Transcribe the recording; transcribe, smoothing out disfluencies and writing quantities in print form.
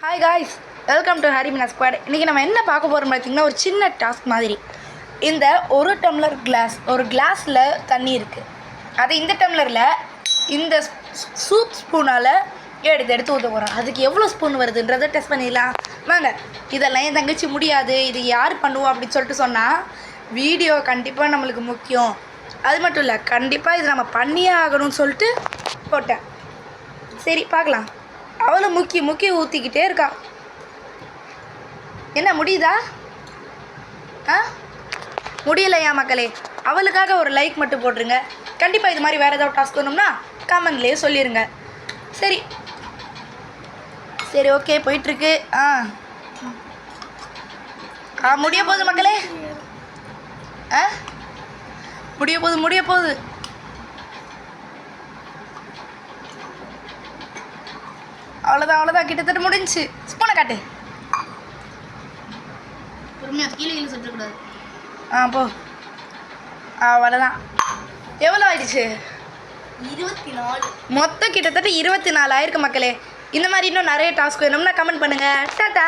Hi guys, welcome to ஹரிமினா squad. இன்றைக்கி நம்ம என்ன பார்க்க போகிறோம் பார்த்திங்கன்னா, ஒரு சின்ன டாஸ்க் மாதிரி. இந்த ஒரு டம்ளர் ஒரு கிளாஸில் தண்ணி இருக்குது. அதை இந்த டம்ளரில் இந்த சூப் ஸ்பூனால் எடுத்து ஊற்ற போகிறோம். அதுக்கு எவ்வளோ ஸ்பூன் வருதுன்றதை டெஸ்ட் பண்ணிடலாம் வாங்க. இதெல்லாம் என் தங்கச்சி முடியாது, இது யார் பண்ணுவோம் அப்படின்னு சொல்லிட்டு சொன்னால் வீடியோ கண்டிப்பாக நம்மளுக்கு முக்கியம். அது மட்டும் இல்லை, கண்டிப்பாக இது நம்ம பண்ணியே ஆகணும்னு சொல்லிட்டு போட்டேன். சரி பார்க்கலாம். அவளை முக்கி ஊற்றிக்கிட்டே இருக்கா. என்ன முடியுதா? முடியலையா மக்களே? அவளுக்காக ஒரு லைக் மட்டும் போட்டுருங்க. கண்டிப்பாக இது மாதிரி வேறு ஏதாவது டாஸ்க் வேணும்னா கமெண்ட்லேயே சொல்லிடுங்க. சரி சரி ஓகே, போயிட்டுருக்கு. முடிய போகுது மக்களே. முடிய போகுது. அவ்வளோதான் கிட்டத்தட்ட முடிஞ்சு. ஸ்பூனை காட்டு. பொறுமையாக கீழே சொல்லக்கூடாது. போ. அவ்வளோதான். எவ்வளோ ஆயிடுச்சு? 24. மொத்தம் கிட்டத்தட்ட 24 ஆயிருக்கு மக்களே. இந்த மாதிரி இன்னும் நிறைய டாஸ்க் வேணும்னா கமெண்ட் பண்ணுங்கள். டாடா.